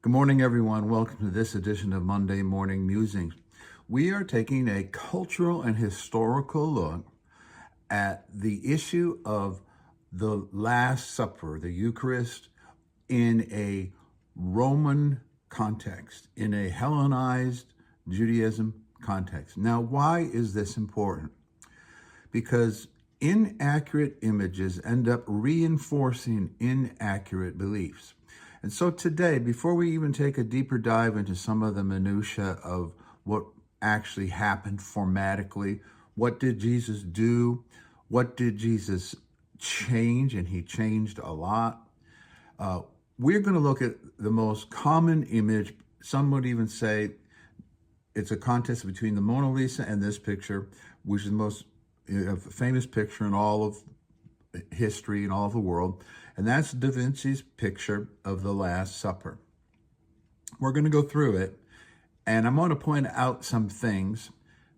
Good morning, everyone. Welcome to this edition of Monday Morning Musings. We are taking a cultural and historical look at the issue of the Last Supper, the Eucharist, in a Roman context, in a Hellenized Judaism context. Now, why is this important? Because inaccurate images end up reinforcing inaccurate beliefs. And so today, before we even take a deeper dive into some of the minutiae of what actually happened formatically, what did Jesus do? What did Jesus change? And he changed a lot. We're going to look at the most common image. Some would even say it's a contest between the Mona Lisa and this picture, which is the most famous picture in all of history and all of the world. And that's DaVinci's picture of the Last Supper. We're going to go through it, and I'm going to point out some things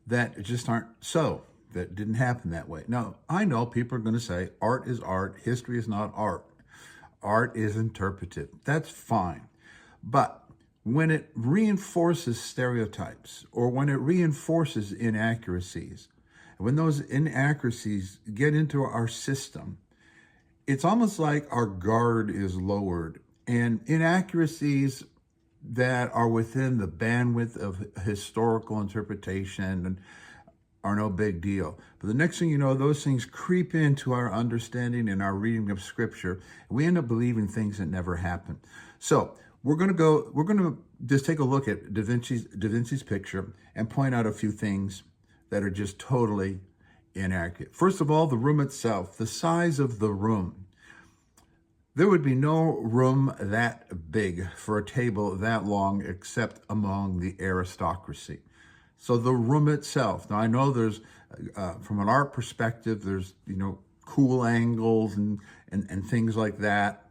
that just aren't so, that didn't happen that way. Now, I know people are going to say art is art, history is not art. Art is interpretive. That's fine. But when it reinforces stereotypes or when it reinforces inaccuracies, when those inaccuracies get into our system, it's almost like our guard is lowered, and inaccuracies that are within the bandwidth of historical interpretation are no big deal. But the next thing you know, those things creep into our understanding and our reading of Scripture, and we end up believing things that never happened. So we're going to just take a look at DaVinci's picture and point out a few things that are just totally inaccurate. First of all, the room itself, the size of the room. There would be no room that big for a table that long except among the aristocracy. So the room itself. Now I know there's, from an art perspective, there's, cool angles and things like that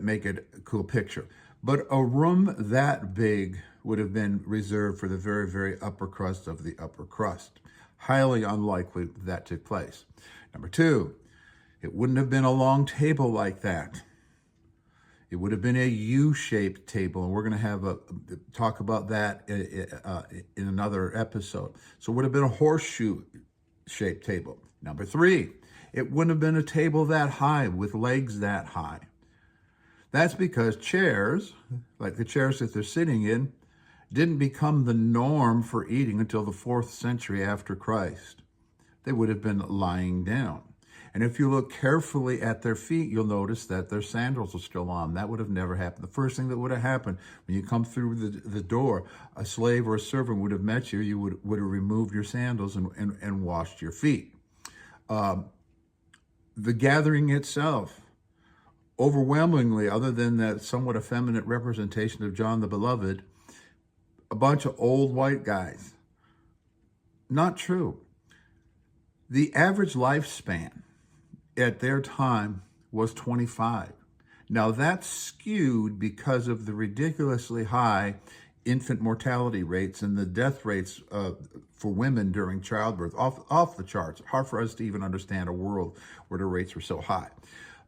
make it a cool picture. But a room that big would have been reserved for the very, very upper crust of the upper crust. Highly unlikely that took place. Number two, it wouldn't have been a long table like that. It would have been a U-shaped table, and we're going to have a talk about that in another episode. So it would have been a horseshoe-shaped table. Number three, it wouldn't have been a table that high with legs that high. That's because chairs, like the chairs that they're sitting in, didn't become the norm for eating until the 4th century after Christ. They would have been lying down. And if you look carefully at their feet, you'll notice that their sandals are still on. That would have never happened. The first thing that would have happened when you come through the door, a slave or a servant would have met you. You would have removed your sandals and washed your feet. The gathering itself, overwhelmingly, other than that somewhat effeminate representation of John the Beloved, a bunch of old white guys. Not true. The average lifespan at their time was 25. Now that's skewed because of the ridiculously high infant mortality rates and the death rates for women during childbirth, off the charts. Hard for us to even understand a world where the rates were so high.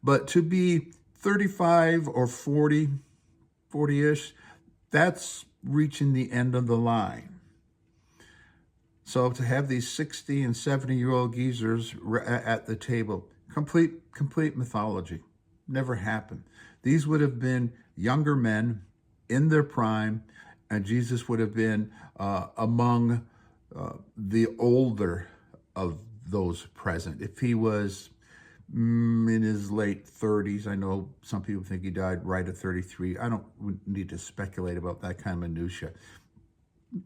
But to be 35 or 40-ish, that's reaching the end of the line. So to have these 60 and 70-year-old geezers at the table, complete mythology. Never happened. These would have been younger men in their prime, and Jesus would have been among the older of those present. If he was in his late 30s, I know some people think he died right at 33. I don't need to speculate about that kind of minutia.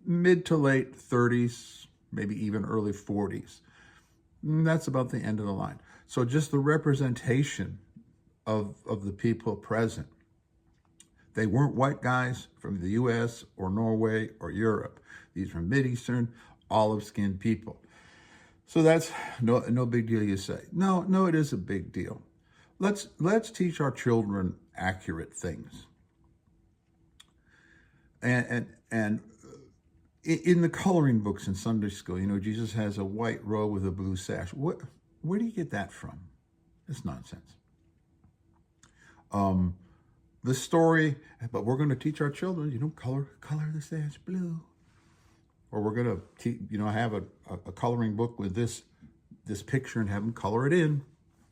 Mid to late 30s, maybe even early 40s. That's about the end of the line. So just the representation of the people present. They weren't white guys from the US or Norway or Europe. These were Mideastern, olive-skinned people. So that's no big deal, you say. No, it is a big deal. Let's teach our children accurate things. And in the coloring books in Sunday school, Jesus has a white robe with a blue sash. Where do you get that from? It's nonsense. the story, but we're going to teach our children, color the sage blue. Or we're going to, have a coloring book with this picture and have them color it in,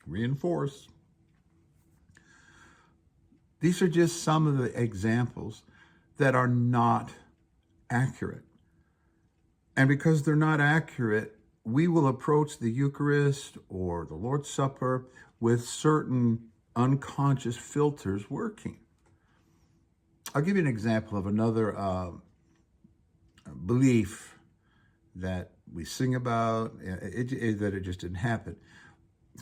reinforce. These are just some of the examples that are not accurate. And because they're not accurate, we will approach the Eucharist or the Lord's Supper with certain unconscious filters working. I'll give you an example of another belief that we sing about, that it just didn't happen.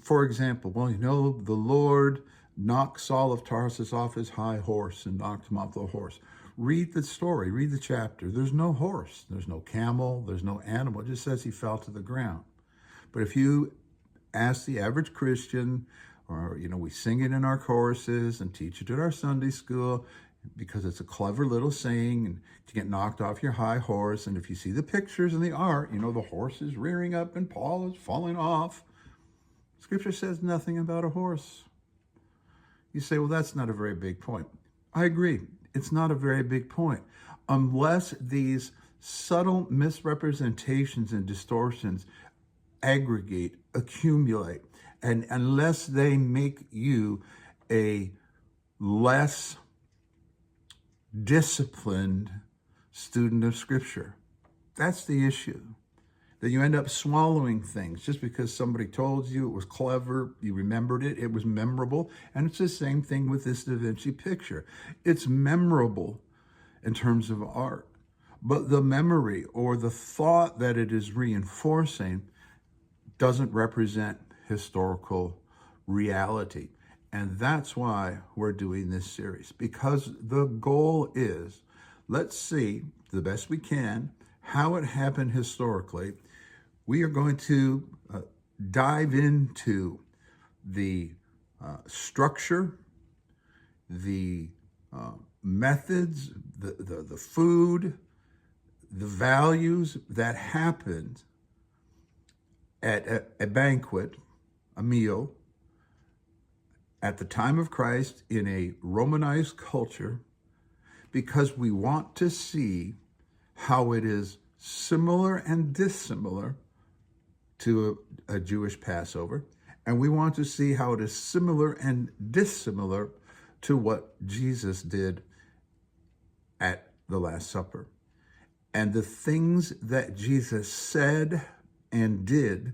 For example, the Lord knocked Saul of Tarsus off his high horse and knocked him off the horse. Read the story, read the chapter. There's no horse, there's no camel, there's no animal. It just says he fell to the ground. But if you ask the average Christian, or, we sing it in our choruses and teach it at our Sunday school, because it's a clever little saying, and to get knocked off your high horse. And if you see the pictures and the art, the horse is rearing up and Paul is falling off. Scripture says nothing about a horse. You say, well, that's not a very big point. I agree. It's not a very big point. Unless these subtle misrepresentations and distortions aggregate, accumulate, and unless they make you a less disciplined student of Scripture. That's the issue. That you end up swallowing things just because somebody told you it was clever, you remembered it, it was memorable. And it's the same thing with this DaVinci picture. It's memorable in terms of art, but the memory or the thought that it is reinforcing doesn't represent historical reality. And that's why we're doing this series, because the goal is, let's see, the best we can, how it happened historically. We are going to dive into the structure, the methods, the food, the values that happened at a banquet, a meal, at the time of Christ in a Romanized culture, because we want to see how it is similar and dissimilar to a Jewish Passover, and we want to see how it is similar and dissimilar to what Jesus did at the Last Supper. And the things that Jesus said and did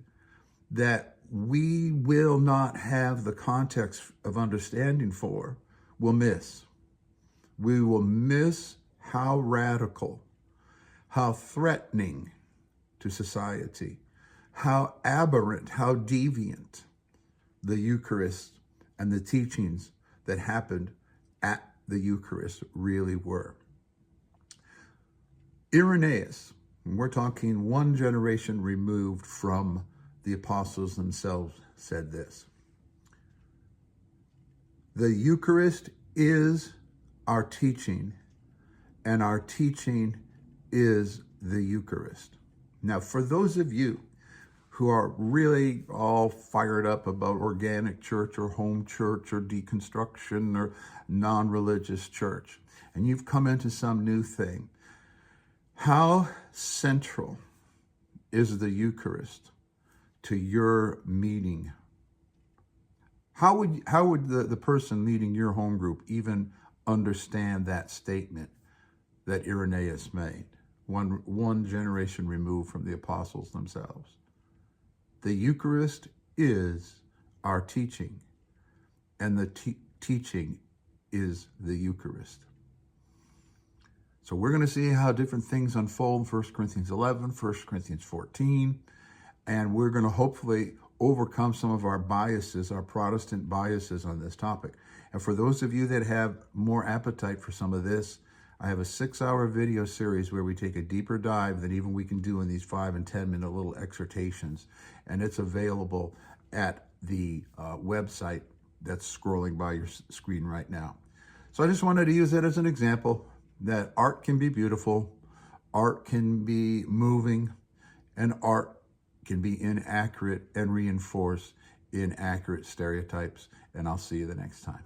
that we will not have the context of understanding for, will miss. We will miss how radical, how threatening to society, how aberrant, how deviant the Eucharist and the teachings that happened at the Eucharist really were. Irenaeus, we're talking one generation removed from the apostles themselves, said this: the Eucharist is our teaching, and our teaching is the Eucharist. Now, for those of you who are really all fired up about organic church or home church or deconstruction or non-religious church, and you've come into some new thing, how central is the Eucharist to your meeting? How would the person leading your home group even understand that statement that Irenaeus made, one generation removed from the apostles themselves? The Eucharist is our teaching, and the teaching is the Eucharist. So we're going to see how different things unfold in 1 Corinthians 11, 1 Corinthians 14, and we're going to hopefully overcome some of our biases, our Protestant biases on this topic. And for those of you that have more appetite for some of this, I have a 6-hour video series where we take a deeper dive than even we can do in these 5 and 10 minute little exhortations. And it's available at the website that's scrolling by your screen right now. So I just wanted to use that as an example that art can be beautiful, art can be moving, and art can be inaccurate and reinforce inaccurate stereotypes. And I'll see you the next time.